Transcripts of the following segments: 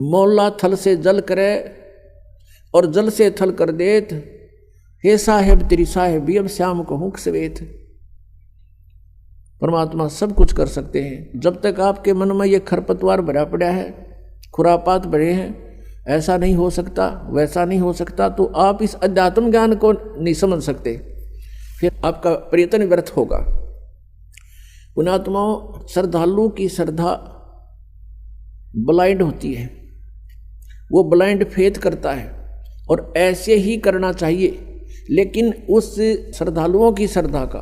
मौला थल से जल करे और जल से थल कर देत, हे साहेब तेरी साहेबी अब श्याम को हुक सवेत। परमात्मा सब कुछ कर सकते हैं। जब तक आपके मन में ये खरपतवार भरा पड़ा है, खुरापात भरे हैं, ऐसा नहीं हो सकता वैसा नहीं हो सकता, तो आप इस अध्यात्म ज्ञान को नहीं समझ सकते, फिर आपका प्रयत्न व्यर्थ होगा। पुण्यात्माओं, श्रद्धालु की श्रद्धा ब्लाइंड होती है, वो ब्लाइंड फेथ करता है और ऐसे ही करना चाहिए। लेकिन उस श्रद्धालुओं की श्रद्धा का,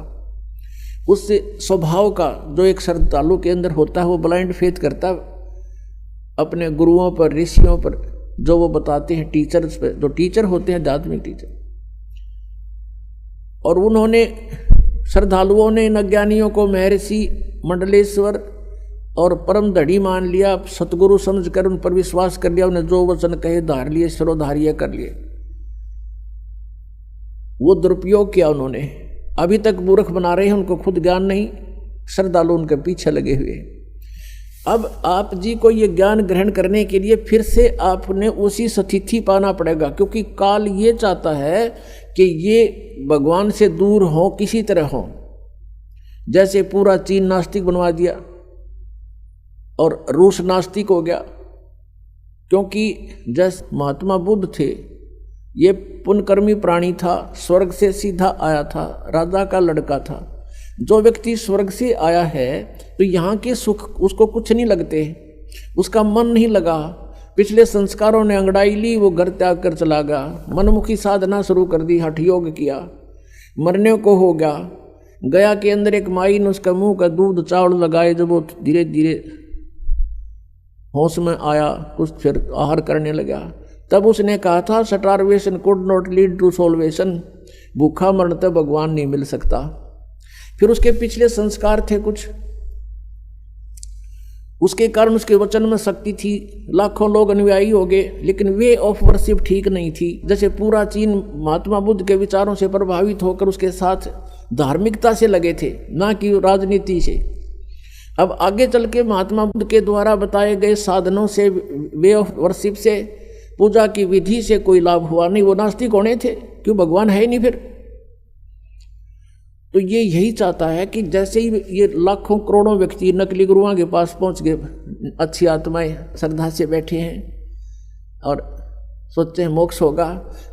उस स्वभाव का जो एक श्रद्धालु के अंदर होता है, वो ब्लाइंड फेथ करता है अपने गुरुओं पर, ऋषियों पर, जो वो बताते हैं, टीचर्स पर, जो टीचर होते हैं, आध्यात्मिक टीचर। और उन्होंने, श्रद्धालुओं ने इन अज्ञानियों को महर्षि, मंडलेश्वर और परम धड़ी मान लिया, सतगुरु समझकर उन पर विश्वास कर लिया, उन्हें जो वचन कहे धार लिए, शिरोधार्य कर लिए। वो दुरुपयोग किया उन्होंने, अभी तक मूर्ख बना रहे हैं, उनको खुद ज्ञान नहीं, श्रद्धालु उनके पीछे लगे हुए। अब आप जी को ये ज्ञान ग्रहण करने के लिए फिर से आपने उसी स्थिति पाना पड़ेगा, क्योंकि काल ये चाहता है कि ये भगवान से दूर हो, किसी तरह हो। जैसे पूरा चीन नास्तिक बनवा दिया और रूस नास्तिक हो गया, क्योंकि जैसे महात्मा बुद्ध थे, ये पुण्यकर्मी प्राणी था, स्वर्ग से सीधा आया था, राजा का लड़का था। जो व्यक्ति स्वर्ग से आया है तो यहाँ के सुख उसको कुछ नहीं लगते, उसका मन नहीं लगा, पिछले संस्कारों ने अंगड़ाई ली, वो घर त्याग कर चला गया, मनमुखी साधना शुरू कर दी, हठ योग किया, मरने को हो गया। गया के अंदर एक माई ने उसका मुंह का दूध चावल लगाए, जब वो धीरे धीरे होश में आया, कुछ फिर आहार करने लगा, तब उसने कहा था, starvation could not lead to salvation, भूखा मरण तक भगवान नहीं मिल सकता। फिर उसके पिछले संस्कार थे कुछ, उसके कारण उसके वचन में शक्ति थी, लाखों लोग अनुयायी हो गए, लेकिन वे ऑफ वर्शिप ठीक नहीं थी। जैसे पूरा चीन महात्मा बुद्ध के विचारों से प्रभावित होकर उसके साथ धार्मिकता से लगे थे, ना कि राजनीति से। अब आगे चल के महात्मा बुद्ध के द्वारा बताए गए साधनों से, वे ऑफ वर्शिप से, पूजा की विधि से कोई लाभ हुआ नहीं, वो नास्तिक होने थे, क्यों, भगवान है ही नहीं फिर। तो ये यही चाहता है कि जैसे ही ये लाखों करोड़ों व्यक्ति नकली गुरुओं के पास पहुंच गए, अच्छी आत्माएं श्रद्धा से बैठे हैं और सोचते हैं मोक्ष होगा,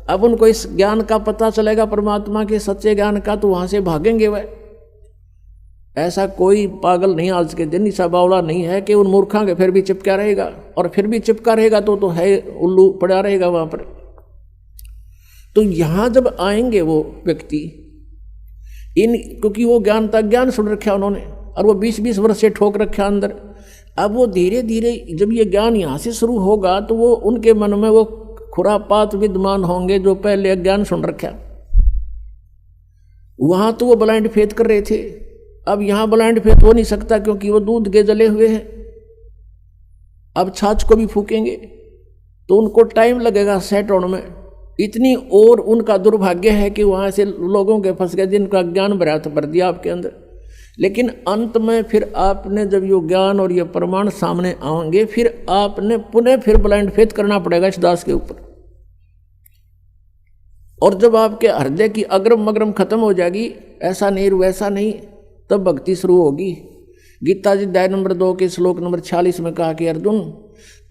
अब उनको इस ज्ञान का पता चलेगा, परमात्मा के सच्चे ज्ञान का, तो वहां से भागेंगे वह। ऐसा कोई पागल नहीं आज के दिन, ऐसा बावला नहीं है कि उन मूर्खों के फिर भी चिपका रहेगा, और फिर भी चिपका रहेगा तो है उल्लू पड़ा रहेगा वहां पर। तो यहां जब आएंगे वो व्यक्ति, क्योंकि वो ज्ञान तक ज्ञान सुन रखा उन्होंने, और वो 20-20 वर्ष से ठोक रखा अंदर। अब वो धीरे धीरे जब ये ज्ञान यहाँ से शुरू होगा, तो वो उनके मन में वो खुरापात विद्यमान होंगे जो पहले अज्ञान सुन रखा। वहां तो वो ब्लाइंड फेथ कर रहे थे, अब यहाँ ब्लाइंड फेथ हो नहीं सकता, क्योंकि वो दूध के जले हुए हैं। अब छाछ को भी फूकेंगे तो उनको टाइम लगेगा सेट होने में। इतनी और उनका दुर्भाग्य है कि वहाँ से लोगों के फंस गए जिनका ज्ञान भर दिया आपके अंदर। लेकिन अंत में फिर आपने जब ये ज्ञान और ये प्रमाण सामने आएंगे, फिर आपने पुनः फिर ब्लाइंड फेथ करना पड़ेगा इस दास के ऊपर। और जब आपके हृदय की अग्रम मग्रम खत्म हो जाएगी, ऐसा नहीं वैसा नहीं, तब भक्ति शुरू होगी। गीता जी अध्याय नंबर 2 के श्लोक नंबर 46 में कहा कि अर्जुन,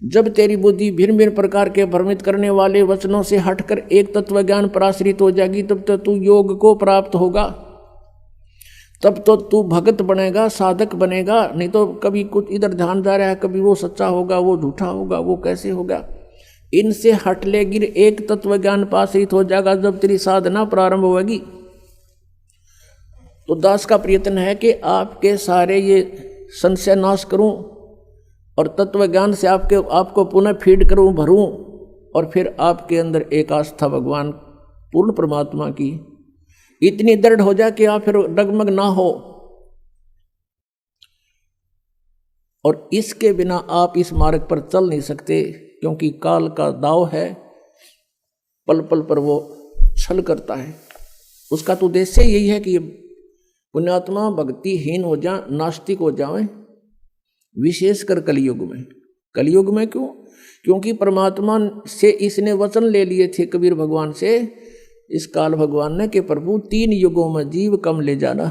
जब तेरी बुद्धि भिन्न भिन्न प्रकार के भ्रमित करने वाले वचनों से हटकर एक तत्व ज्ञान पर आश्रित हो जाएगी, तब तो तू योग को प्राप्त होगा, तब तो तू भगत बनेगा, साधक बनेगा। नहीं तो कभी कुछ इधर ध्यान जा रहा है, कभी वो सच्चा होगा, वो झूठा होगा, वो कैसे होगा। इनसे हट ले गिर एक तत्व ज्ञान पर आश्रित हो जाएगा जब तेरी साधना प्रारंभ होगी। तो दास का प्रयत्न है कि आपके सारे ये संशय नाश करूं और तत्व ज्ञान से आपको पुनः फीड करूं, भरूं, और फिर आपके अंदर एक आस्था भगवान पूर्ण परमात्मा की इतनी दृढ़ हो जाए कि आप फिर डगमग ना हो। और इसके बिना आप इस मार्ग पर चल नहीं सकते, क्योंकि काल का दाव है, पल पल पर वो छल करता है। उसका तो उद्देश्य यही है कि पुण्यात्मा भक्तिहीन हो जाए, नास्तिक हो जाए, विशेषकर कलयुग में। कलयुग में क्यों? क्योंकि परमात्मा से इसने वचन ले लिए थे कबीर भगवान से, इस काल भगवान ने कि प्रभु 3 युगों में जीव कम ले जाना,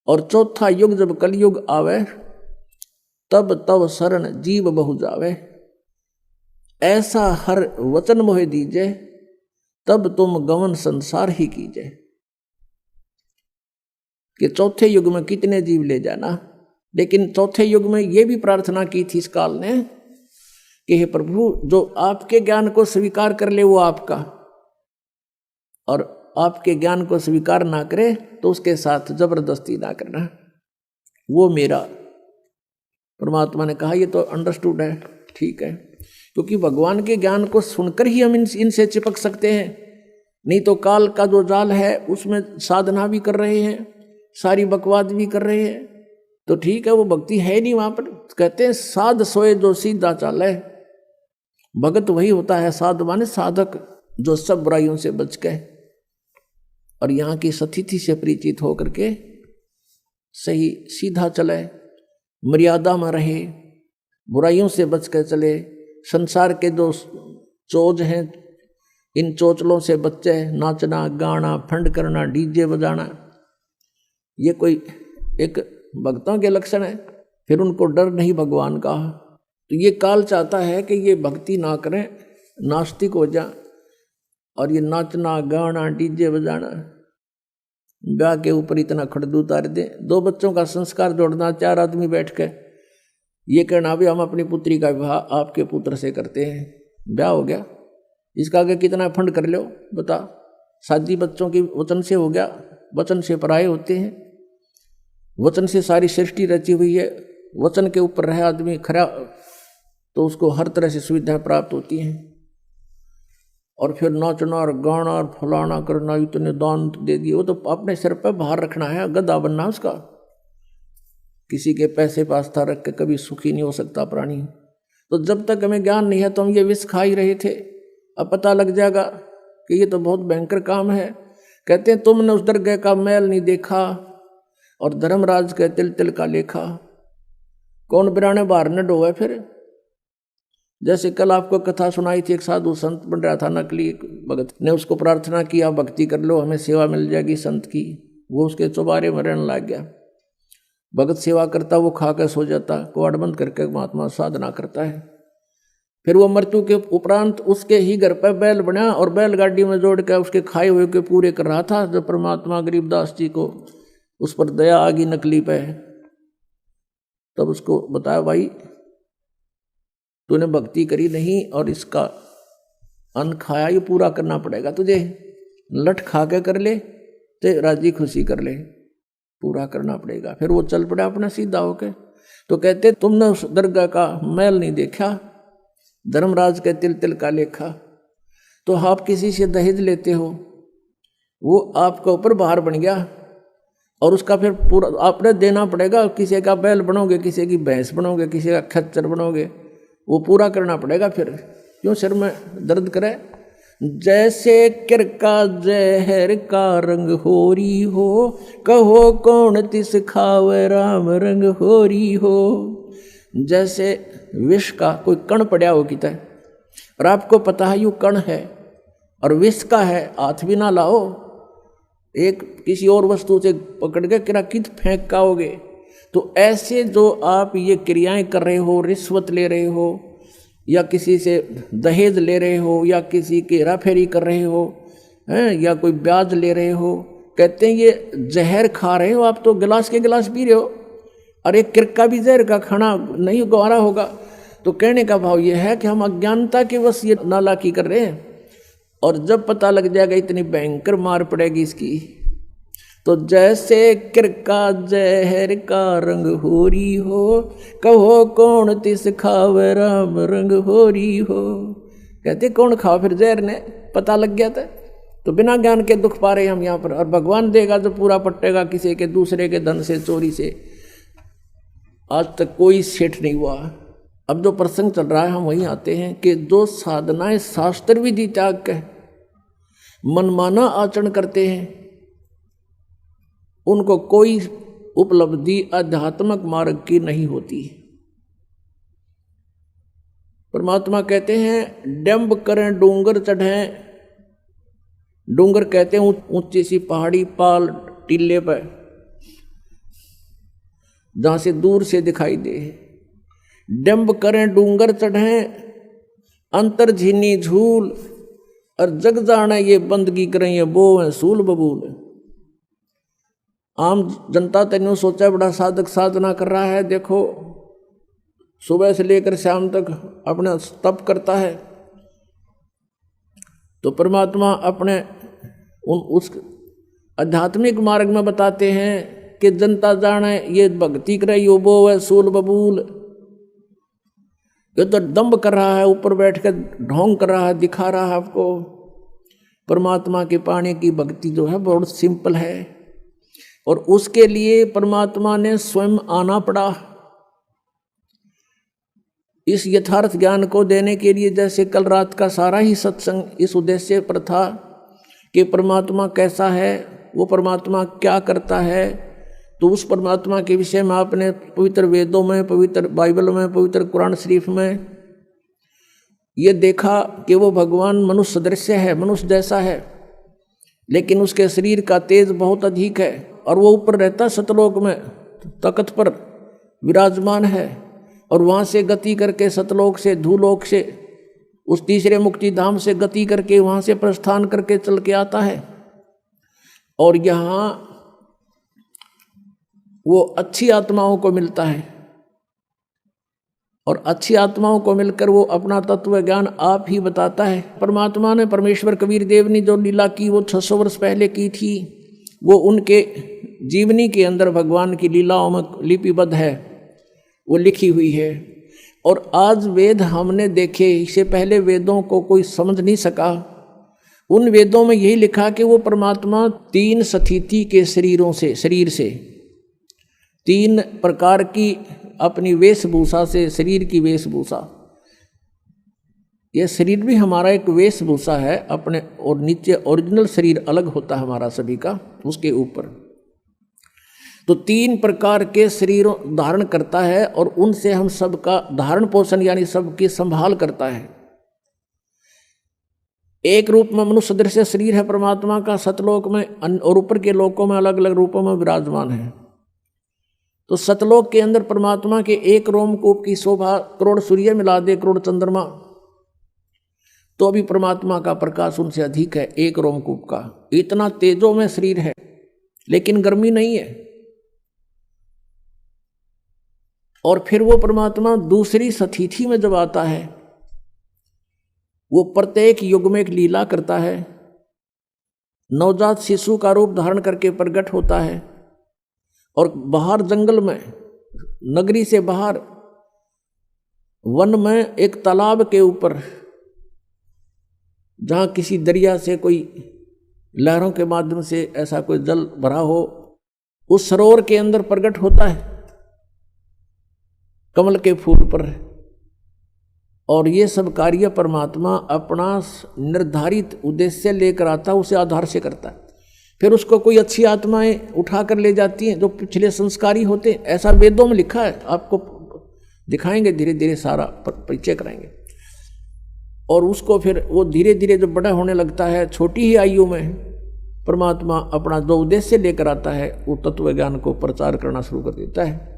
और चौथा युग जब कलयुग आवे तब तब शरण जीव बहु जावे। ऐसा हर वचन मोहे दीजे, तब तुम गमन संसार ही कीजिए। कि चौथे युग में कितने जीव ले जाना, लेकिन चौथे युग में ये भी प्रार्थना की थी इस काल ने कि हे प्रभु, जो आपके ज्ञान को स्वीकार कर ले वो आपका, और आपके ज्ञान को स्वीकार ना करे तो उसके साथ जबरदस्ती ना करना, वो मेरा। परमात्मा ने कहा ये तो अंडरस्टूड है, ठीक है, क्योंकि भगवान के ज्ञान को सुनकर ही हम इनसे चिपक सकते हैं, नहीं तो काल का जो जाल है उसमें साधना भी कर रहे हैं, सारी बकवाद भी कर रहे हैं, तो ठीक है वो भक्ति है नहीं वहां पर। कहते हैं साध सोए जो सीधा चाले, भगत वही होता है साध माने साधक, जो सब बुराइयों से बच गए और यहाँ की सतिथि से परिचित होकर के सही सीधा चले, मर्यादा में रहे, बुराइयों से बच कर चले। संसार के जो चोज हैं इन चोचलों से बच्चे, नाचना गाना फंड करना डीजे बजाना, ये कोई एक भक्तों के लक्षण है। फिर उनको डर नहीं भगवान का, तो ये काल चाहता है कि ये भक्ति ना करें, नास्तिक हो जाए, और ये नाचना गाना डीजे बजाना, ब्याह के ऊपर इतना खड़दू उतार दे। 2 बच्चों का संस्कार जोड़ना, 4 आदमी बैठ के ये कहना भी हम अपनी पुत्री का विवाह आपके पुत्र से करते हैं, ब्याह हो गया, इसका आगे कितना फंड कर लो बता। शादी बच्चों की वचन से हो गया, वचन से पराये होते हैं, वचन से सारी सृष्टि रची हुई है, वचन के ऊपर रहे आदमी खरा तो उसको हर तरह से सुविधाएं प्राप्त होती हैं। और फिर नाचना और गाना और फलाना करना, इतने दान दे दिए, वो तो अपने सिर पर बाहर रखना है, गधा बनना उसका। किसी के पैसे पास्ता रख के कभी सुखी नहीं हो सकता प्राणी। तो जब तक हमें ज्ञान नहीं है तो हम ये विष खा ही रहे थे, अब पता लग जाएगा कि ये तो बहुत भयंकर काम है। कहते हैं तुमने उस दरगाह का मैल नहीं देखा और धर्मराज के तिल तिल का लेखा, कौन बिराने बाहर न डोए। फिर जैसे कल आपको कथा सुनाई थी, एक साधु संत बन रहा था, नकली भगत ने उसको प्रार्थना किया भक्ति कर लो हमें सेवा मिल जाएगी संत की, वो उसके चौबारे में रहने लग गया। भगत सेवा करता, वो खा कर सो जाता, कुआड़ बंद करके महात्मा साधना करता है। फिर वो मृत्यु के उपरांत उसके ही घर पर बैल बना और बैलगाड़ी में जोड़ कर उसके खाए हुए के पूरे कर रहा था। जब परमात्मा गरीबदास जी को उस पर दया आ गई नकली पे, तब उसको बताया भाई तूने भक्ति करी नहीं और इसका अन्न खाया, ये पूरा करना पड़ेगा तुझे, लठ खा के कर ले तो राजी खुशी कर ले, पूरा करना पड़ेगा। फिर वो चल पड़ा अपना सीधा होके। तो कहते तुमने उस दरगाह का मैल नहीं देखा, धर्मराज के तिल तिल का लेखा। तो आप किसी से दहेज लेते हो, वो आपका ऊपर भार बन गया और उसका फिर पूरा आपने देना पड़ेगा। किसी का बैल बनोगे, किसी की भैंस बनोगे, किसी का खच्चर बनोगे, वो पूरा करना पड़ेगा। फिर क्यों सिर में दर्द करे। जैसे किरका जहर का रंग होरी हो, कहो कौन तिस खावे राम रंग होरी हो। जैसे विष का कोई कण पड़ा हो किता और आपको पता है यू कण है और विष का है, हाथ भी ना लाओ, एक किसी और वस्तु से पकड़ के किरा कित फेंक काओगे। तो ऐसे जो आप ये क्रियाएं कर रहे हो, रिश्वत ले रहे हो या किसी से दहेज ले रहे हो या किसी की हेराफेरी कर रहे हो हैं या कोई ब्याज ले रहे हो, कहते हैं ये जहर खा रहे हो आप। तो गिलास के गिलास पी रहे हो और एक किरका भी जहर का खाना नहीं गवारा होगा। तो कहने का भाव ये है कि हम अज्ञानता के बस ये नालायकी कर रहे हैं, और जब पता लग जाएगा इतनी भयंकर मार पड़ेगी इसकी। तो जैसे किरका जहर का रंग होरी हो, कहो कौन तिस खावे राम रंग होरी हो। कहते कौन खाओ फिर जहर ने, पता लग गया था। तो बिना ज्ञान के दुख पा रहे हम यहाँ पर, और भगवान देगा जो पूरा पट्टेगा किसी के दूसरे के धन से चोरी से। आज तक कोई सेठ नहीं हुआ। अब जो प्रसंग चल रहा है हम वहीं आते हैं कि जो साधनाएं शास्त्र विधि त्याग के मनमाना आचरण करते हैं उनको कोई उपलब्धि आध्यात्मिक मार्ग की नहीं होती। परमात्मा कहते हैं डंब करें डूंगर चढ़ें, डूंगर कहते हैं ऊंची सी पहाड़ी पाल टीले पर जहां से दूर से दिखाई दे। डंब करें डूंगर चढ़ें अंतर झीनी झूल, और जग जाने ये बंदगी करें ये बो है सूल बबूल। आम जनता तेनों सोचा बड़ा साधक साधना कर रहा है, देखो सुबह से लेकर शाम तक अपना तप करता है, तो परमात्मा अपने उस आध्यात्मिक मार्ग में बताते हैं कि जनता जाने ये भक्ति करे यो बो है सूल बबूल। ये तो दम्भ कर रहा है, ऊपर बैठ कर ढोंग कर रहा है, दिखा रहा है आपको। परमात्मा के पाने की भक्ति जो है बहुत सिंपल है, और उसके लिए परमात्मा ने स्वयं आना पड़ा इस यथार्थ ज्ञान को देने के लिए। जैसे कल रात का सारा ही सत्संग इस उद्देश्य पर था कि परमात्मा कैसा है, वो परमात्मा क्या करता है। तो उस परमात्मा के विषय में आपने पवित्र वेदों में, पवित्र बाइबल में, पवित्र कुरान शरीफ में ये देखा कि वो भगवान मनुष्य सदृश्य है, मनुष्य जैसा है, लेकिन उसके शरीर का तेज बहुत अधिक है, और वो ऊपर रहता सतलोक में तख्त पर विराजमान है, और वहाँ से गति करके सतलोक से धूलोक से उस तीसरे मुक्ति धाम से गति करके वहाँ से प्रस्थान करके चल के आता है। और यहाँ वो अच्छी आत्माओं को मिलता है, और अच्छी आत्माओं को मिलकर वो अपना तत्व ज्ञान आप ही बताता है। परमात्मा ने, परमेश्वर कबीर देव ने जो लीला की वो 600 वर्ष पहले की थी, वो उनके जीवनी के अंदर भगवान की लीलाओं में लिपिबद्ध है, वो लिखी हुई है। और आज वेद हमने देखे, इससे पहले वेदों को कोई समझ नहीं सका। उन वेदों में यही लिखा कि वो परमात्मा 3 स्थिति के शरीर से 3 प्रकार की अपनी वेशभूषा से, शरीर की वेशभूषा, यह शरीर भी हमारा एक वेशभूषा है अपने, और नीचे ओरिजिनल शरीर अलग होता है हमारा सभी का, उसके ऊपर। तो 3 प्रकार के शरीरों धारण करता है, और उनसे हम सबका धारण पोषण यानी सबकी संभाल करता है। एक रूप में मनुष्य सदृश शरीर है परमात्मा का, सतलोक में और ऊपर के लोकों में अलग अलग रूपों में विराजमान है। तो सतलोक के अंदर परमात्मा के एक रोमकूप की शोभा करोड़ सूर्य मिला दे, करोड़ चंद्रमा, तो अभी परमात्मा का प्रकाश उनसे अधिक है एक रोमकूप का। इतना तेजों में शरीर है, लेकिन गर्मी नहीं है। और फिर वो परमात्मा दूसरी स्थिति में जब आता है, वो प्रत्येक युग में एक लीला करता है। नवजात शिशु का रूप धारण करके प्रकट होता है, और बाहर जंगल में, नगरी से बाहर वन में एक तालाब के ऊपर, जहाँ किसी दरिया से कोई लहरों के माध्यम से ऐसा कोई जल भरा हो, उस सरोवर के अंदर प्रकट होता है कमल के फूल पर। और ये सब कार्य परमात्मा अपना निर्धारित उद्देश्य लेकर आता है, उसे आधार से करता है। फिर उसको कोई अच्छी आत्माएं उठा कर ले जाती हैं जो पिछले संस्कारी होते हैं, ऐसा वेदों में लिखा है। आपको दिखाएंगे, धीरे धीरे सारा परिचय कराएंगे। और उसको फिर वो धीरे धीरे जब बड़ा होने लगता है, छोटी ही आयु में परमात्मा अपना जो उद्देश्य लेकर आता है, वो तत्व ज्ञान को प्रचार करना शुरू कर देता है।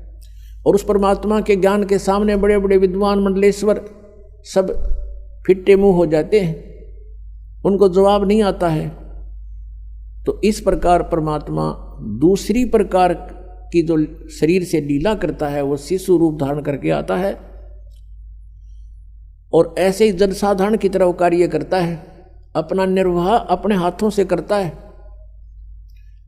और उस परमात्मा के ज्ञान के सामने बड़े बड़े विद्वान मंडलेश्वर सब फिट्टे मुंह हो जाते हैं, उनको जवाब नहीं आता है। तो इस प्रकार परमात्मा दूसरी प्रकार की जो शरीर से लीला करता है, वो शिशु रूप धारण करके आता है, और ऐसे ही जनसाधारण की तरह कार्य करता है। अपना निर्वाह अपने हाथों से करता है,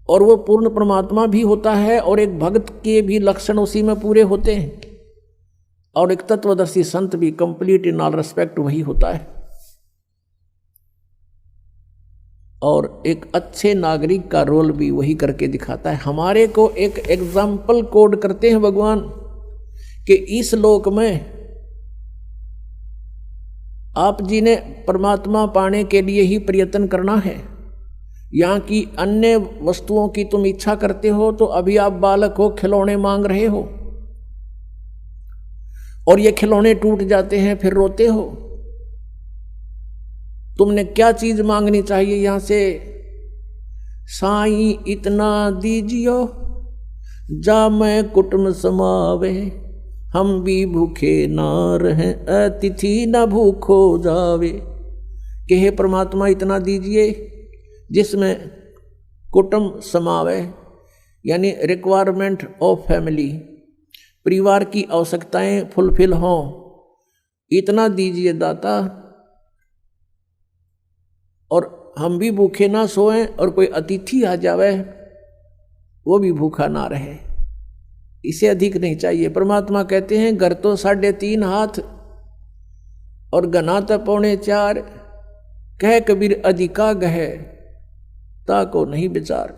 और वो पूर्ण परमात्मा भी होता है, और एक भक्त के भी लक्षण उसी में पूरे होते हैं, और एक तत्वदर्शी संत भी कंप्लीट इन ऑल रेस्पेक्ट वही होता है। और एक अच्छे नागरिक का रोल भी वही करके दिखाता है। हमारे को एक एग्जाम्पल कोड करते हैं भगवान कि इस लोक में आप जी ने परमात्मा पाने के लिए ही प्रयत्न करना है। यहाँ की अन्य वस्तुओं की तुम इच्छा करते हो तो अभी आप बालक हो, खिलौने मांग रहे हो, और ये खिलौने टूट जाते हैं फिर रोते हो। तुमने क्या चीज मांगनी चाहिए यहां से? साईं इतना दीजियो जा मैं कुटुंब समावे, हम भी भूखे ना रहें अतिथि न भूखो जावे। कि हे परमात्मा इतना दीजिए जिसमें कुटुंब समावे, यानी रिक्वायरमेंट ऑफ फैमिली, परिवार की आवश्यकताएं फुलफिल हों, इतना दीजिए दाता। और हम भी भूखे ना सोएं और कोई अतिथि आ जावे वो भी भूखा ना रहे, इसे अधिक नहीं चाहिए। परमात्मा कहते हैं घर तो 3.5 हाथ और गना तो 4.25, कह कबीर अधिका गहे ताको नहीं विचार।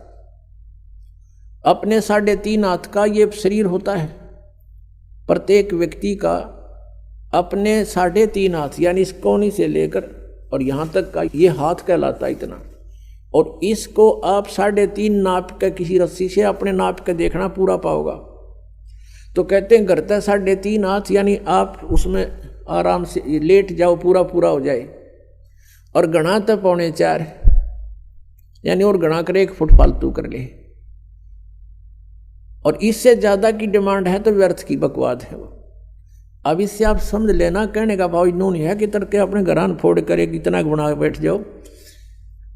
अपने 3.5 हाथ का ये शरीर होता है, प्रत्येक व्यक्ति का अपने 3.5 हाथ, यानी इस कोनी से लेकर और यहाँ तक का ये हाथ कहलाता है इतना। और इसको आप 3.5 नाप के किसी रस्सी से अपने नाप के देखना पूरा पाओगा। तो कहते हैं घर तक 3.5 हाथ, यानी आप उसमें आराम से लेट जाओ, पूरा पूरा हो जाए। और गणा तो 4.25, यानी और गणा कर 1 फुट फालतू कर ले। और इससे ज्यादा की डिमांड है तो व्यर्थ की बकवाद है वो। अब इससे आप समझ लेना, कहने का भाव इन्होंने है कि तरके अपने घरान फोड़ करे कितना बना बैठ जाओ।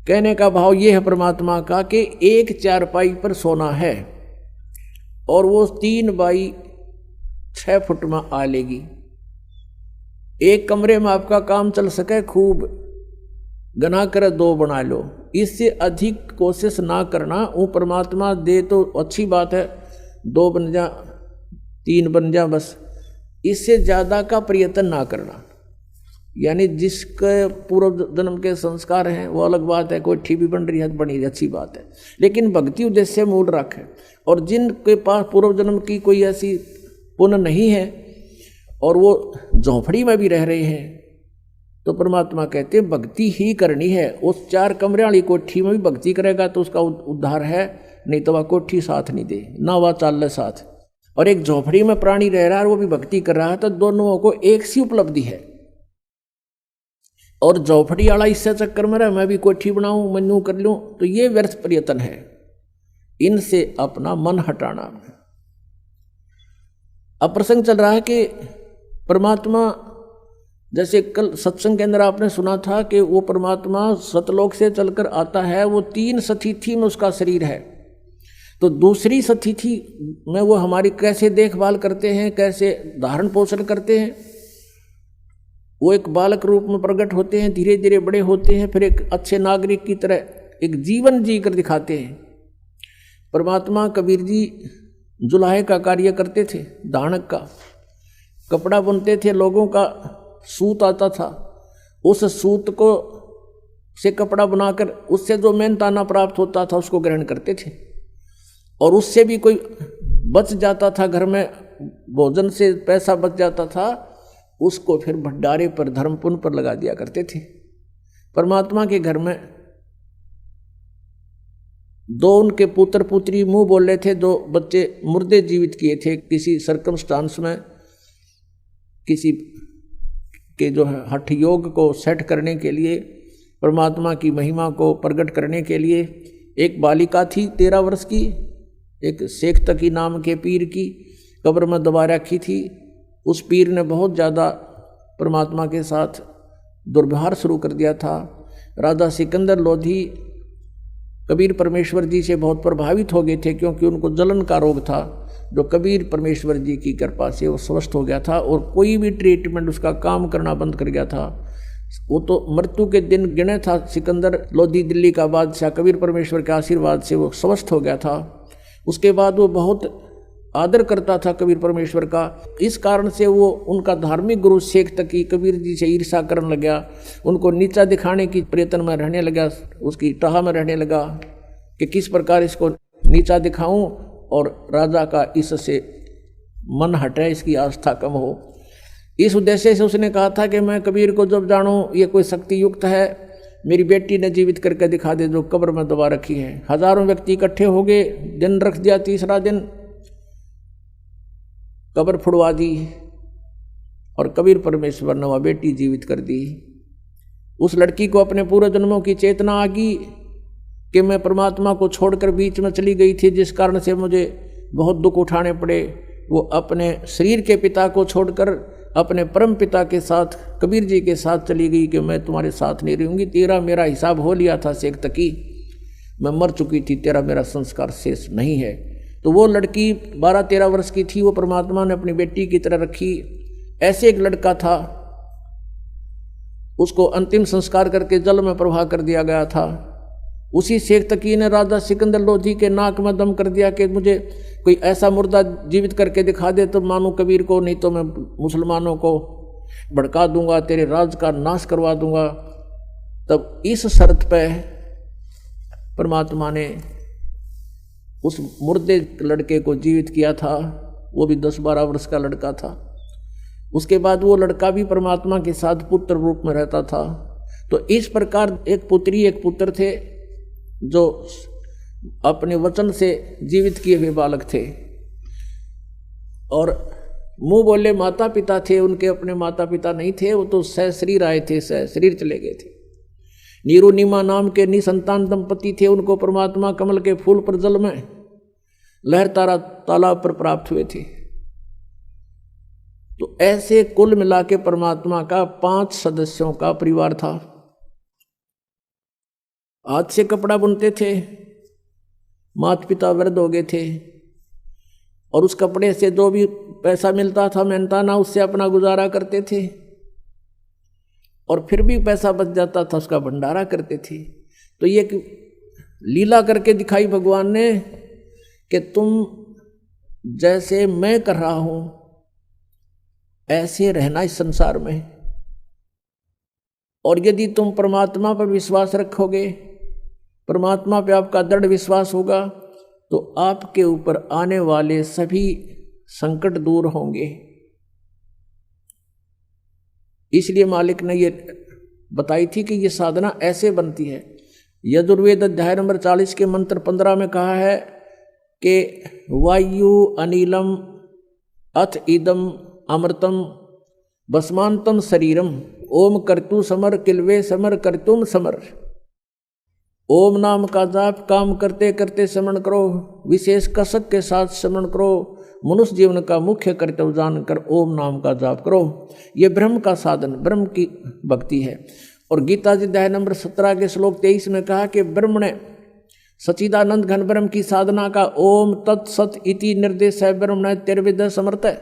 कहने का भाव ये है परमात्मा का कि 1 चारपाई पर सोना है और वो 3 बाई 6 फुट में आ लेगी। एक कमरे में आपका काम चल सके खूब, गना कर 2 बना लो, इससे अधिक कोशिश ना करना। वो परमात्मा दे तो अच्छी बात है, 2 बन जा 3 बन जा, बस इससे ज़्यादा का प्रयत्न ना करना। यानी जिसके पूर्व जन्म के संस्कार हैं वो अलग बात है, कोई ठीक भी बन रही है बनी रही, अच्छी बात है, लेकिन भक्ति उद्देश्य मूल रखे। और जिनके पास पूर्व जन्म की कोई ऐसी पुण्य नहीं है और वो झोंपड़ी में भी रह रहे हैं, तो परमात्मा कहते हैं भक्ति ही करनी है। उस 4 कमरे वाली कोठी में भी भक्ति करेगा तो उसका उद्धार है, नहीं तो वह कोठी साथ नहीं दे, ना वह चाल साथ। और एक झोपड़ी में प्राणी रह रहा है और वो भी भक्ति कर रहा है, तो दोनों को एक सी उपलब्धि है। और झोपड़ी वाला इससे चक्कर में रहा मैं भी कोठी बनाऊं मन्नू कर लूं, तो ये व्यर्थ प्रयत्न है। इनसे अपना मन हटाना। अब प्रसंग चल रहा है कि परमात्मा, जैसे कल सत्संग के अंदर आपने सुना था कि वो परमात्मा सतलोक से चलकर आता है, वो 3 सतिथि में उसका शरीर है। तो दूसरी सतिथि में वो हमारी कैसे देखभाल करते हैं, कैसे धारण पोषण करते हैं। वो एक बालक रूप में प्रकट होते हैं, धीरे धीरे बड़े होते हैं, फिर एक अच्छे नागरिक की तरह एक जीवन जी कर दिखाते हैं। परमात्मा कबीर जी जुलाहे का कार्य करते थे, दानक का कपड़ा बुनते थे, लोगों का सूत आता था, उस सूत को से कपड़ा बनाकर उससे जो मेहनताना प्राप्त होता था उसको ग्रहण करते थे। और उससे भी कोई बच जाता था, घर में भोजन से पैसा बच जाता था, उसको फिर भंडारे पर धर्म पुण्य पर लगा दिया करते थे। परमात्मा के घर में 2 उनके पुत्र पुत्री मुंह बोल रहे थे, 2 बच्चे मुर्दे जीवित किए थे किसी सर्कमस्टांस में, किसी के जो है हठ योग को सेट करने के लिए, परमात्मा की महिमा को प्रकट करने के लिए। एक बालिका थी 13 वर्ष की, एक शेख तकी नाम के पीर की कब्र में दबा रखी थी। उस पीर ने बहुत ज़्यादा परमात्मा के साथ दुर्व्यवहार शुरू कर दिया था। राजा सिकंदर लोधी कबीर परमेश्वर जी से बहुत प्रभावित हो गए थे, क्योंकि उनको जलन का रोग था, जो कबीर परमेश्वर जी की कृपा से वो स्वस्थ हो गया था और कोई भी ट्रीटमेंट उसका काम करना बंद कर गया था। वो तो मृत्यु के दिन गिने था। सिकंदर लोधी दिल्ली का बादशाह कबीर परमेश्वर के आशीर्वाद से वो स्वस्थ हो गया था। उसके बाद वो बहुत आदर करता था कबीर परमेश्वर का। इस कारण से वो उनका धार्मिक गुरु शेख तकी कबीर जी से ईर्षा करने लगा, उनको नीचा दिखाने की प्रयत्न में रहने लगा, उसकी टाह में रहने लगा कि किस प्रकार इसको नीचा दिखाऊं और राजा का इससे मन हटे, इसकी आस्था कम हो। इस उद्देश्य से उसने कहा था कि मैं कबीर को जब जानूं ये कोई शक्ति युक्त है, मेरी बेटी ने जीवित करके दिखा दे जो कब्र में दबा रखी है। हजारों व्यक्ति इकट्ठे हो गए, दिन रख दिया, तीसरा दिन कब्र फुड़वा दी। और कबीर परमेश्वर ने वह बेटी जीवित कर दी। उस लड़की को अपने पूर्व जन्मों की चेतना आ गई कि मैं परमात्मा को छोड़कर बीच में चली गई थी, जिस कारण से मुझे बहुत दुख उठाने पड़े। वो अपने शरीर के पिता को छोड़कर अपने परम पिता के साथ, कबीर जी के साथ चली गई कि मैं तुम्हारे साथ नहीं रहूँगी, तेरा मेरा हिसाब हो लिया था शेख तकी, मैं मर चुकी थी, तेरा मेरा संस्कार शेष नहीं है। तो वो लड़की 12-13 वर्ष की थी, वो परमात्मा ने अपनी बेटी की तरह रखी। ऐसे एक लड़का था, उसको अंतिम संस्कार करके जल में प्रवाह कर दिया गया था। उसी शेख तकी ने राजा सिकंदर लोधी के नाक में दम कर दिया कि मुझे कोई ऐसा मुर्दा जीवित करके दिखा दे तो मानू कबीर को, नहीं तो मैं मुसलमानों को भड़का दूंगा, तेरे राज का नाश करवा दूंगा। तब इस शर्त पे परमात्मा ने उस मुर्दे लड़के को जीवित किया था। वो भी 10-12 वर्ष का लड़का था। उसके बाद वो लड़का भी परमात्मा के साथ पुत्र रूप में रहता था। तो इस प्रकार एक पुत्री एक पुत्र थे जो अपने वचन से जीवित किए हुए बालक थे, और मुंह बोले माता पिता थे, उनके अपने माता पिता नहीं थे, वो तो सहशरीर आए थे, सहशरीर चले गए थे। नीरू नीमा नाम के निसंतान दंपति थे, उनको परमात्मा कमल के फूल पर जल में लहर तारा तालाब पर प्राप्त हुए थे। तो ऐसे कुल मिला के परमात्मा का 5 सदस्यों का परिवार था। हाथ से कपड़ा बुनते थे, माता पिता वृद्ध हो गए थे, और उस कपड़े से जो भी पैसा मिलता था मेहनताना उससे अपना गुजारा करते थे, और फिर भी पैसा बच जाता था उसका भंडारा करते थे। तो ये लीला करके दिखाई भगवान ने कि तुम जैसे मैं कर रहा हूं ऐसे रहना इस संसार में, और यदि तुम परमात्मा पर विश्वास रखोगे, परमात्मा पे आपका दृढ़ विश्वास होगा, तो आपके ऊपर आने वाले सभी संकट दूर होंगे। इसलिए मालिक ने ये बताई थी कि ये साधना ऐसे बनती है। यजुर्वेद अध्याय नंबर 40 के मंत्र 15 में कहा है कि वायु अनिलम अथ इदम अमृतम भस्मांतम शरीरम ओम कर्तु समर किलवे समर कर्तुम समर। ओम नाम का जाप काम करते करते स्मरण करो, विशेष कसक के साथ स्मरण करो, मनुष्य जीवन का मुख्य कर्तव्य जानकर ओम नाम का जाप करो। ये ब्रह्म का साधन, ब्रह्म की भक्ति है। और गीता जी अध्याय नंबर 17 के श्लोक 23 में कहा कि ब्रह्म ने सच्चिदानंद घन ब्रह्म की साधना का ओम तत्सत इति निर्देश है ब्रह्म ने तिर्विद समर्थ है।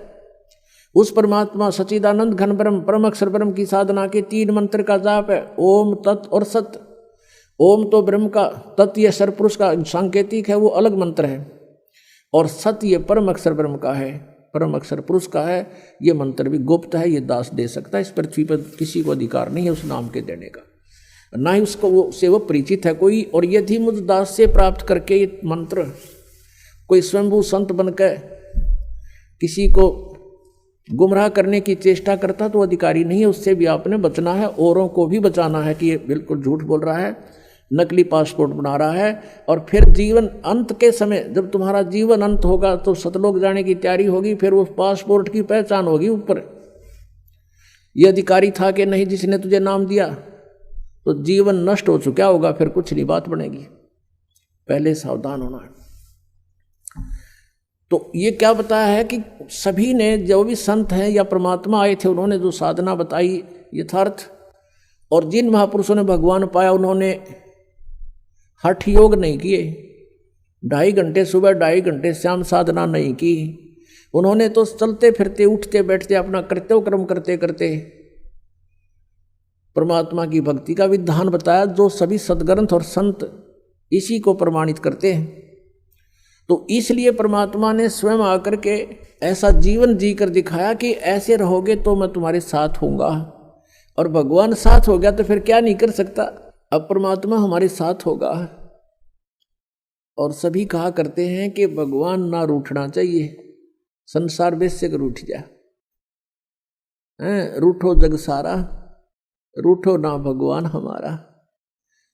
उस परमात्मा सच्चिदानंद घन ब्रह्म परम अक्षर ब्रह्म की साधना के 3 मंत्र का जाप है, ओम तत् और सत। ओम तो ब्रह्म का, तत् ये सरपुरुष का सांकेतिक है, वो अलग मंत्र है, और सत ये परम अक्षर ब्रह्म का है, परम अक्षर पुरुष का है। ये मंत्र भी गुप्त है, ये दास दे सकता है, इस पृथ्वी पर किसी को अधिकार नहीं है उस नाम के देने का, ना ही उसको वो से वो परिचित है कोई। और यदि मुझ दास से प्राप्त करके ये मंत्र कोई स्वयंभू संत बनकर किसी को गुमराह करने की चेष्टा करता तो अधिकारी नहीं है, उससे भी आपने बचना है, औरों को भी बचाना है कि ये बिल्कुल झूठ बोल रहा है, नकली पासपोर्ट बना रहा है। और फिर जीवन अंत के समय जब तुम्हारा जीवन अंत होगा तो सतलोक जाने की तैयारी होगी, फिर उस पासपोर्ट की पहचान होगी ऊपर ये अधिकारी था कि नहीं जिसने तुझे नाम दिया, तो जीवन नष्ट हो चुका होगा, फिर कुछ नहीं बात बनेगी। पहले सावधान होना है। तो ये क्या बताया है कि सभी ने, जो भी संत हैं या परमात्मा आए थे, उन्होंने जो साधना बताई यथार्थ, और जिन महापुरुषों ने भगवान पाया उन्होंने हठ योग नहीं किए, 2.5 घंटे सुबह 2.5 घंटे शाम साधना नहीं की। उन्होंने तो चलते फिरते उठते बैठते अपना कर्तव्य कर्म करते करते परमात्मा की भक्ति का विधान बताया, जो सभी सदग्रंथ और संत इसी को प्रमाणित करते हैं। तो इसलिए परमात्मा ने स्वयं आकर के ऐसा जीवन जी कर दिखाया कि ऐसे रहोगे तो मैं तुम्हारे साथ होऊंगा। और भगवान साथ हो गया तो फिर क्या नहीं कर सकता। अब परमात्मा हमारे साथ होगा। और सभी कहा करते हैं कि भगवान ना रूठना चाहिए, संसार वैसे रूठ जा, रूठो जग सारा, रूठो ना भगवान हमारा।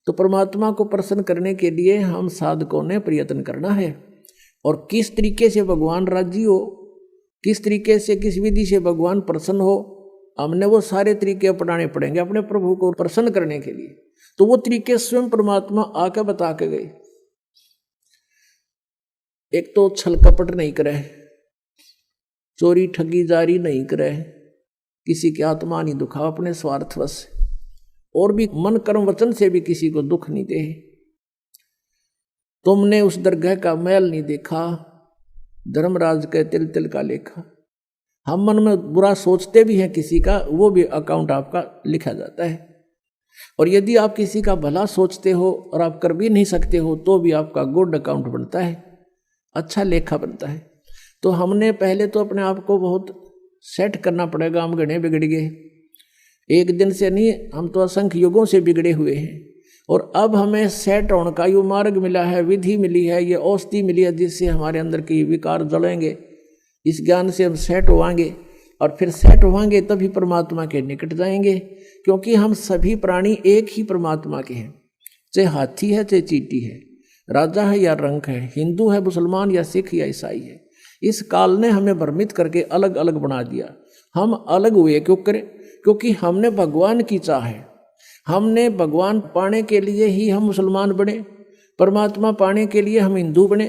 तो परमात्मा को प्रसन्न करने के लिए हम साधकों ने प्रयत्न करना है। और किस तरीके से भगवान राजी हो, किस तरीके से किस विधि से भगवान प्रसन्न हो, हमने वो सारे तरीके अपनाने पड़ेंगे अपने प्रभु को प्रसन्न करने के लिए। तो वो तरीके स्वयं परमात्मा आकर बता के गए। एक तो छल कपट नहीं करे, चोरी ठगी जारी नहीं करे, किसी की आत्मा नहीं दुखाओ अपने स्वार्थवश, और भी मन कर्म वचन से भी किसी को दुख नहीं दे। तुमने उस दरगाह का मैल नहीं देखा, धर्मराज के तिल तिल का लेखा। हम मन में बुरा सोचते भी हैं किसी का, वो भी अकाउंट आपका लिखा जाता है। और यदि आप किसी का भला सोचते हो और आप कर भी नहीं सकते हो तो भी आपका गुड अकाउंट बनता है, अच्छा लेखा बनता है। तो हमने पहले तो अपने आप को बहुत सेट करना पड़ेगा। हम घने बिगड़ गए, एक दिन से नहीं, हम तो असंख्य युगों से बिगड़े हुए हैं। और अब हमें सेट होने का यो मार्ग मिला है, विधि मिली है, ये औषधि मिली है जिससे हमारे अंदर के विकार जलेंगे। इस ज्ञान से हम सेट होवांगे और फिर सेट होवांगे तभी परमात्मा के निकट जाएंगे, क्योंकि हम सभी प्राणी एक ही परमात्मा के हैं। चाहे हाथी है चाहे चींटी है, राजा है या रंक है, हिंदू है मुसलमान या सिख या ईसाई है। इस काल ने हमें भ्रमित करके अलग अलग बना दिया। हम अलग हुए क्यों करें? क्योंकि हमने भगवान की चाह है। हमने भगवान पाने के लिए ही हम मुसलमान बने, परमात्मा पाने के लिए हम हिंदू बने,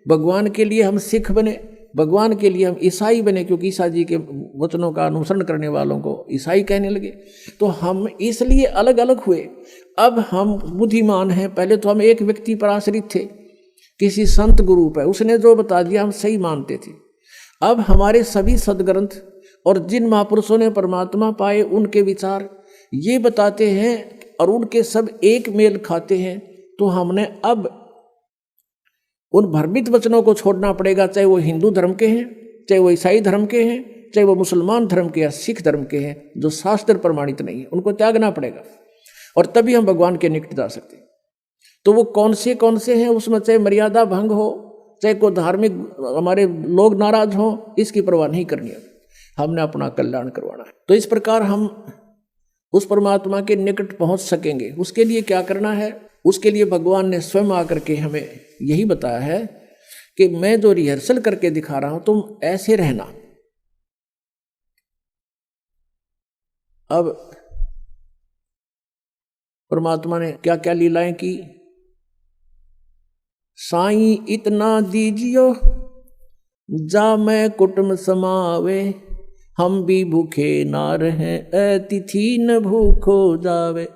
भगवान के लिए हम सिख बने, भगवान के लिए हम ईसाई बने, क्योंकि ईसा जी के वचनों का अनुसरण करने वालों को ईसाई कहने लगे। तो हम इसलिए अलग अलग हुए। अब हम बुद्धिमान हैं। पहले तो हम एक व्यक्ति पर आश्रित थे, किसी संत गुरु पर, उसने जो बता दिया हम सही मानते थे। अब हमारे सभी सदग्रंथ और जिन महापुरुषों ने परमात्मा पाए उनके विचार ये बताते हैं और उनके सब एक मेल खाते हैं। तो हमने अब उन भ्रमित वचनों को छोड़ना पड़ेगा, चाहे वो हिंदू धर्म के हैं, चाहे वो ईसाई धर्म के हैं, चाहे वो मुसलमान धर्म के या सिख धर्म के हैं, जो शास्त्र प्रमाणित नहीं है, उनको त्यागना पड़ेगा। और तभी हम भगवान के निकट जा सकते हैं। तो वो कौन से हैं, उसमें चाहे मर्यादा भंग हो, चाहे कोई धार्मिक हमारे लोग नाराज हों, इसकी परवाह नहीं करनी है। हमने अपना कल्याण करवाना है। तो इस प्रकार हम उस परमात्मा के निकट पहुंच सकेंगे। उसके लिए क्या करना है? उसके लिए भगवान ने स्वयं आकर के हमें यही बताया है कि मैं जो रिहर्सल करके दिखा रहा हूं तुम ऐसे रहना। अब परमात्मा ने क्या क्या लीलाएं की। साईं इतना दीजियो जा मैं कुटुंब समावे, हम भी भूखे ना रहें अतिथि न भूखो जावे।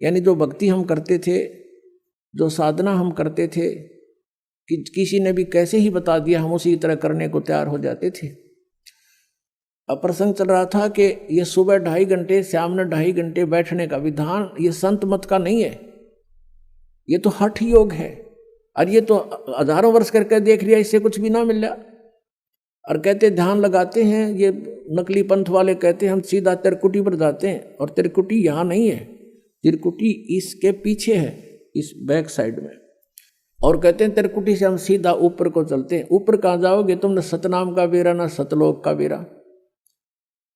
यानी जो भक्ति हम करते थे, जो साधना हम करते थे, कि किसी ने भी कैसे ही बता दिया हम उसी तरह करने को तैयार हो जाते थे। अब प्रसंग चल रहा था कि ये सुबह 2.5 घंटे, शाम में 2.5 घंटे बैठने का विधान ये संत मत का नहीं है, ये तो हठ योग है। और ये तो हजारों वर्ष करके देख लिया, इससे कुछ भी ना मिल रहा। और कहते ध्यान लगाते हैं, ये नकली पंथ वाले कहते हैं हम सीधा तिरकुटी पर जाते हैं, और तिरकुटी यहाँ नहीं है, तिरकुटी इसके पीछे है, इस बैक साइड में। और कहते हैं तिरकुटी से हम सीधा ऊपर को चलते हैं। ऊपर कहाँ जाओगे तुम? न सतनाम का बेरा न सतलोक का बेरा।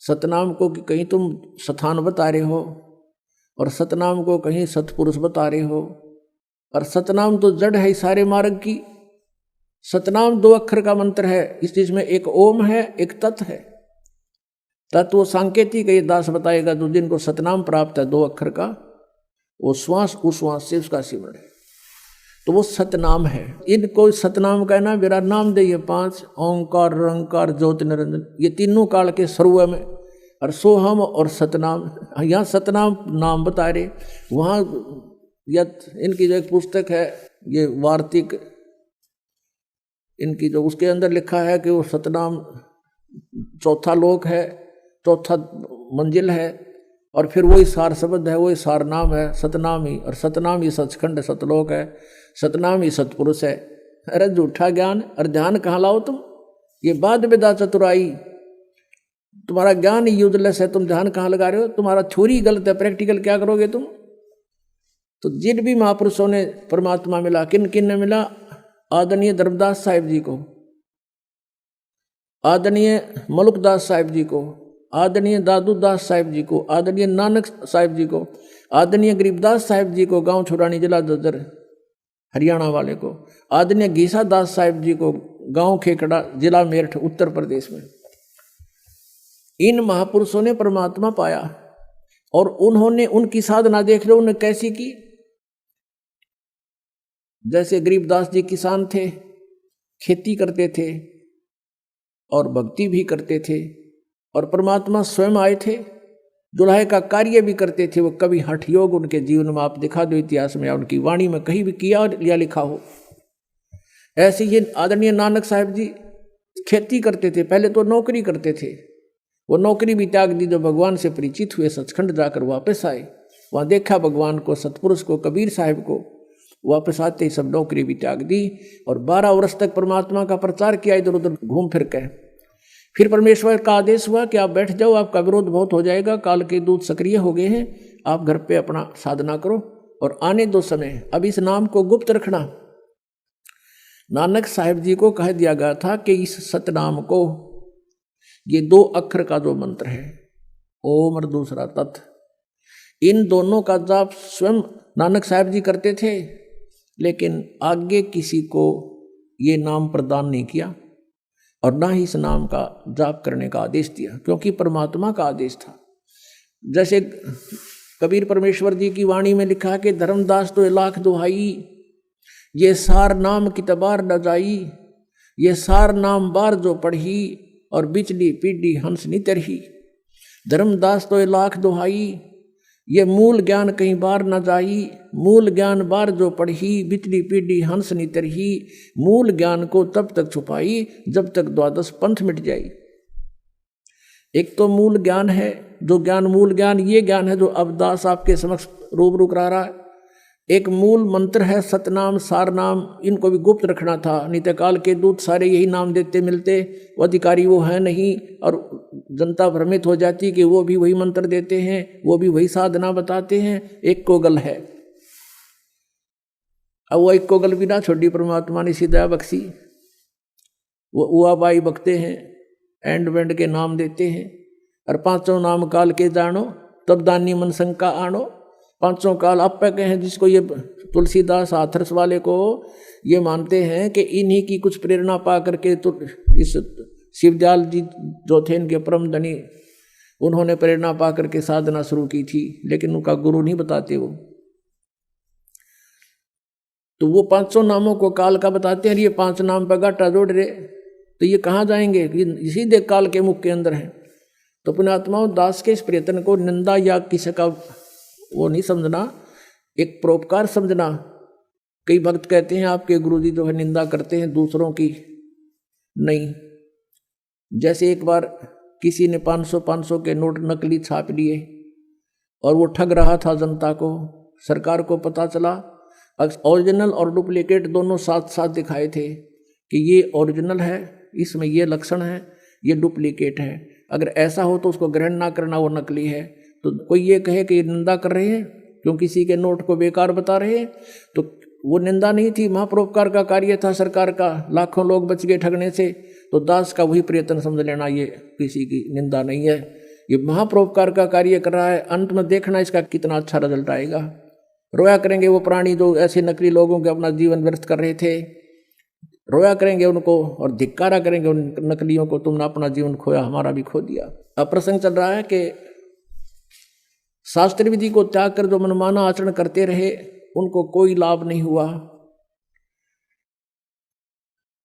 सतनाम को कहीं तुम स्थान बता रहे हो और सतनाम को कहीं सतपुरुष बता रहे हो। और सतनाम तो जड़ है सारे मार्ग की। सतनाम 2 अक्षर का मंत्र है, इस चीज में एक ओम है, एक तत् है। तत् वो सांकेतिक ये दास बताएगा, जो जिनको सतनाम प्राप्त है 2 अक्षर का, वो श्वास उस श्वास से उसका सिमरण है, तो वो सतनाम है। इनको सतनाम कहना मेरा नाम दे। ये 5 ओंकार रंकार ज्योति निरंजन, ये तीनों काल के सर्व में। और सोहम और सतनाम, यहाँ सतनाम नाम बता रहे, वहाँ या इनकी जो एक पुस्तक है ये वार्तिक, इनकी जो उसके अंदर लिखा है कि वो सतनाम 4था लोक है, 4था मंजिल है, और फिर वही सार शब्द है, वही सार नाम है सतनाम ही। और सतनाम ही सचखंड सतलोक है, सतनाम ही सतपुरुष है। अरे झूठा ज्ञान और ध्यान कहाँ लाओ तुम? ये बाद विदा चतुराई, तुम्हारा ज्ञान यूजलेस है, तुम ध्यान कहाँ लगा रहे हो? तुम्हारा थ्योरी गलत है, प्रैक्टिकल क्या करोगे तुम? तो जिन भी महापुरुषों ने परमात्मा मिला, किन किन ने मिला? आदरणीय धर्मदास साहिब जी को, आदरणीय मलुकदास साहिब जी को, आदरणीय दादूदास साहिब जी को, आदरणीय नानक साहिब जी को, आदरणीय गरीबदास साहिब जी को, गांव छुड़ानी जिला ददर हरियाणा वाले को, आदरणीय घीसा दास साहिब जी को, गांव खेकड़ा जिला मेरठ उत्तर प्रदेश में। इन महापुरुषों ने परमात्मा पाया और उन्होंने उनकी साधना देख लो उन्होंने कैसी की। जैसे गरीबदास जी किसान थे, खेती करते थे और भक्ति भी करते थे, और परमात्मा स्वयं आए थे, दुल्हे का कार्य भी करते थे। वो कभी हठ योग उनके जीवन में आप दिखा दो इतिहास में या उनकी वाणी में कहीं भी किया या लिखा हो। ऐसे ये आदरणीय नानक साहब जी खेती करते थे, पहले तो नौकरी करते थे, वो नौकरी भी त्याग दी। जो भगवान से परिचित हुए, सचखंड जाकर वापस आए, वहाँ देखा भगवान को, सतपुरुष को, कबीर साहब को, वापस आते ही सब नौकरी भी त्याग दी और 12 वर्ष तक परमात्मा का प्रचार किया इधर उधर घूम फिर के। फिर परमेश्वर का आदेश हुआ कि आप बैठ जाओ, आपका विरोध बहुत हो जाएगा, काल के दूत सक्रिय हो गए हैं, आप घर पे अपना साधना करो और आने दो समय, अब इस नाम को गुप्त रखना। नानक साहिब जी को कह दिया गया था कि इस सतनाम को, ये 2 अक्षर का जो मंत्र है, ओम और दूसरा तत्, इन दोनों का जाप स्वयं नानक साहिब जी करते थे, लेकिन आगे किसी को ये नाम प्रदान नहीं किया और ना ही इस नाम का जाप करने का आदेश दिया, क्योंकि परमात्मा का आदेश था। जैसे कबीर परमेश्वर जी की वाणी में लिखा है कि धर्मदास तो लाख दुहाई, ये सार नाम की तबार न जाई, ये सार नाम बार जो पढ़ी और बिचली पीढ़ी हंस नी तरही। धर्मदास तो लाख दुहाई, ये मूल ज्ञान कहीं बार न जाई, मूल ज्ञान बार जो पढ़ी बिचली पीढ़ी हंस नी तरही। मूल ज्ञान को तब तक छुपाई जब तक 12 पंथ मिट जाई। एक तो मूल ज्ञान है, जो ज्ञान मूल ज्ञान ये ज्ञान है जो अब दास आपके समक्ष रूबरू करा रहा है। एक मूल मंत्र है सतनाम सार नाम, इनको भी गुप्त रखना था, नित्यकाल के दूत सारे यही नाम देते मिलते, वो अधिकारी वो है नहीं और जनता भ्रमित हो जाती कि वो भी वही मंत्र देते हैं, वो भी वही साधना बताते हैं। एक कोगल है, अब वो एक कोगल भी ना छोड़ी, परमात्मा ने सीधा बख्शी, वो उआ बाई बकते हैं, एंड वेंड के नाम देते हैं और 5 नाम काल के जानो, तब दानी मन शंका आनो। 5 काल आप पे हैं, जिसको ये तुलसीदास हाथरस वाले को ये मानते हैं कि इन्हीं की कुछ प्रेरणा पा करके तो इस शिवदयाल जी जो थे इनके परम धनी, उन्होंने प्रेरणा पा करके साधना शुरू की थी, लेकिन उनका गुरु नहीं बताते वो। तो वो 500 नामों को काल का बताते हैं, ये 5 नाम पर गाटा जोड़ रहे, तो ये कहाँ जाएंगे? ये सीधे काल के मुख के अंदर है। तो पुण्यात्माओं, दास के इस प्रयत्न को निंदा या किसी का वो नहीं समझना, एक परोपकार समझना। कई भक्त कहते हैं आपके गुरुजी जो है निंदा करते हैं दूसरों की, नहीं। जैसे एक बार किसी ने 500 के नोट नकली छाप लिए और वो ठग रहा था जनता को, सरकार को पता चला, ओरिजिनल और डुप्लीकेट दोनों साथ साथ दिखाए थे कि ये ओरिजिनल है, इसमें ये लक्षण है, ये डुप्लीकेट है। अगर ऐसा हो तो उसको ग्रहण ना करना, वो नकली है। तो कोई ये कहे कि ये निंदा कर रहे हैं क्यों किसी के नोट को बेकार बता रहे हैं, तो वो निंदा नहीं थी, महापरोपकार का कार्य था सरकार का, लाखों लोग बच गए ठगने से। तो दास का वही प्रयत्न समझ लेना, ये किसी की निंदा नहीं है, ये महापरोपकार का कार्य कर रहा है। अंत में देखना इसका कितना अच्छा रिजल्ट आएगा। रोया करेंगे वो प्राणी जो ऐसे नकली लोगों के अपना जीवन व्यर्थ कर रहे थे, रोया करेंगे उनको और धिक्कारा करेंगे उन नकलियों को, तुमने अपना जीवन खोया, हमारा भी खो दिया। अब प्रसंग चल रहा है कि शास्त्र विधि को त्याग कर जो मनमाना आचरण करते रहे, उनको कोई लाभ नहीं हुआ।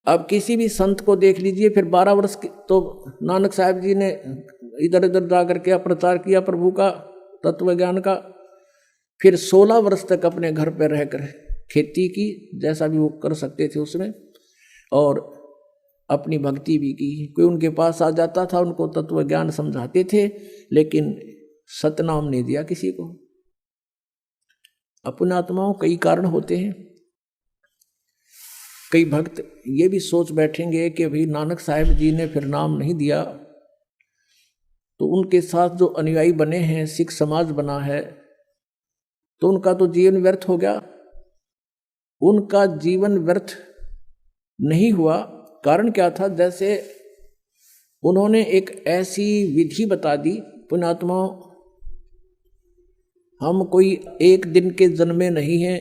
अब किसी भी संत को देख लीजिए, फिर 12 वर्ष तो नानक साहब जी ने इधर उधर जा करके प्रचार किया प्रभु का तत्व ज्ञान का। फिर 16 वर्ष तक अपने घर पर रहकर खेती की, जैसा भी वो कर सकते थे उसमें, और अपनी भक्ति भी की। कोई उनके पास आ जाता था, उनको तत्व ज्ञान समझाते थे, लेकिन सतनाम नहीं दिया किसी को। अपने आत्माओं कई कारण होते हैं। कई भक्त ये भी सोच बैठेंगे कि भाई नानक साहब जी ने फिर नाम नहीं दिया, तो उनके साथ जो अनुयायी बने हैं, सिख समाज बना है, तो उनका तो जीवन व्यर्थ हो गया। उनका जीवन व्यर्थ नहीं हुआ। कारण क्या था? जैसे उन्होंने एक ऐसी विधि बता दी, पुण्यात्माओं, हम कोई एक दिन के जन्मे नहीं हैं,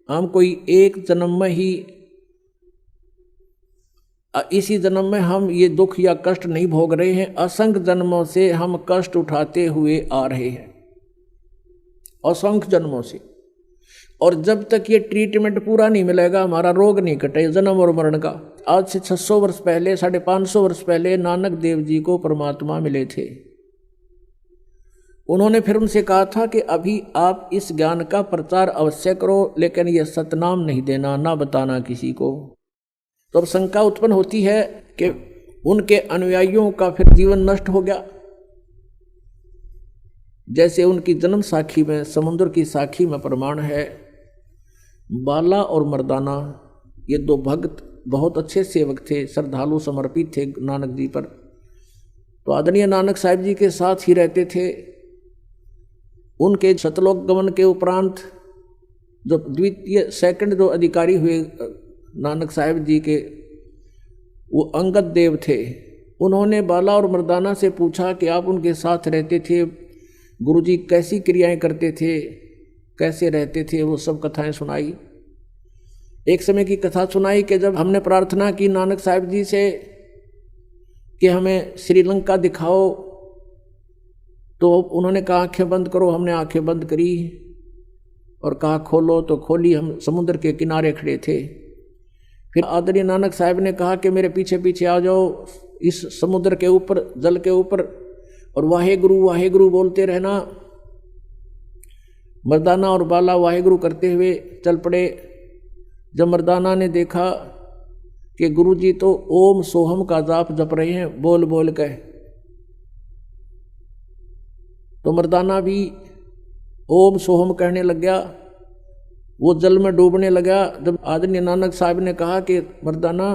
हम कोई एक जन्म में ही इसी जन्म में हम ये दुख या कष्ट नहीं भोग रहे हैं, असंख्य जन्मों से हम कष्ट उठाते हुए आ रहे हैं, असंख्य जन्मों से। और जब तक ये ट्रीटमेंट पूरा नहीं मिलेगा, हमारा रोग नहीं कटे जन्म और मरण का। आज से 600 वर्ष पहले, 550 वर्ष पहले नानक देव जी को परमात्मा मिले थे। उन्होंने फिर उनसे कहा था कि अभी आप इस ज्ञान का प्रचार अवश्य करो, लेकिन यह सतनाम नहीं देना, ना बताना किसी को। तो अब शंका उत्पन्न होती है कि उनके अनुयायियों का फिर जीवन नष्ट हो गया। जैसे उनकी जन्म साखी में, समुद्र की साखी में प्रमाण है, बाला और मर्दाना ये दो भक्त बहुत अच्छे सेवक थे, श्रद्धालु समर्पित थे नानक जी पर। तो आदरणीय नानक साहिब जी के साथ ही रहते थे। उनके सतलोक गमन के उपरांत जो द्वितीय सेकंड जो अधिकारी हुए नानक साहिब जी के, वो अंगद देव थे। उन्होंने बाला और मर्दाना से पूछा कि आप उनके साथ रहते थे, गुरुजी कैसी क्रियाएं करते थे, कैसे रहते थे, वो सब कथाएं सुनाई। एक समय की कथा सुनाई कि जब हमने प्रार्थना की नानक साहिब जी से कि हमें श्रीलंका दिखाओ, तो उन्होंने कहा आंखें बंद करो। हमने आंखें बंद करी और कहा खोलो, तो खोली। हम समुद्र के किनारे खड़े थे। फिर आदरणीय नानक साहिब ने कहा कि मेरे पीछे पीछे आ जाओ, इस समुद्र के ऊपर, जल के ऊपर, और वाहे गुरु बोलते रहना। मर्दाना और बाला वाहे गुरु करते हुए चल पड़े। जब मर्दाना ने देखा कि गुरुजी तो ओम सोहम का जाप जप रहे हैं बोल बोल कर, तो मर्दाना भी ओम सोहम कहने लग गया। वो जल में डूबने लगा। जब आदरणीय नानक साहब ने कहा कि मर्दाना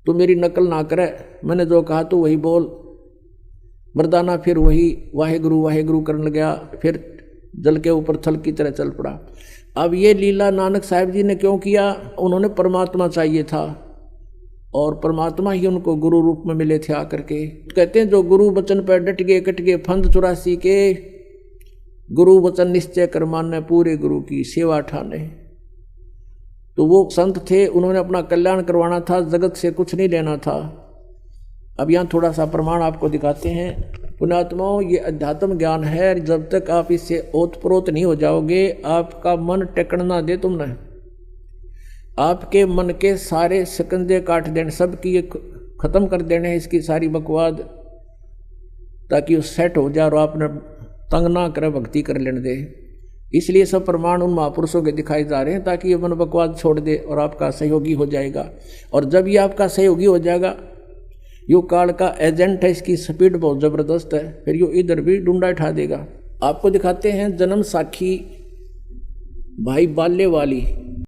तू मेरी नकल ना करे, मैंने जो कहा तो वही बोल। मर्दाना फिर वही वाहे गुरु करने लगा, फिर जल के ऊपर थल की तरह चल पड़ा। अब ये लीला नानक साहिब जी ने क्यों किया? उन्होंने परमात्मा चाहिए था और परमात्मा ही उनको गुरु रूप में मिले थे आकर के। कहते हैं जो गुरु वचन पर डट गए कट गए फंद 84 के, गुरु वचन निश्चय कर माने पूरे गुरु की सेवा ठाने। तो वो संत थे, उन्होंने अपना कल्याण करवाना था, जगत से कुछ नहीं लेना था। अब यहाँ थोड़ा सा प्रमाण आपको दिखाते हैं। पुण्यात्माओं, ये अध्यात्म ज्ञान है, जब तक आप इससे ओतप्रोत नहीं हो जाओगे, आपका मन टेकन ना दे तुमने, आपके मन के सारे शिकंजे काट देने, सब की खत्म कर देने इसकी सारी बकवाद, ताकि वो सेट हो जाए और आपने तंग ना करे, भक्ति कर लेने दे। इसलिए सब प्रमाण उन महापुरुषों के दिखाए जा रहे हैं, ताकि ये मन बकवाद छोड़ दे और आपका सहयोगी हो जाएगा। और जब ये आपका सहयोगी हो जाएगा, यो काल का एजेंट है, इसकी स्पीड बहुत ज़बरदस्त है, फिर यो इधर भी डूंडा उठा देगा। आपको दिखाते हैं जन्म साखी भाई बाल्य वाली।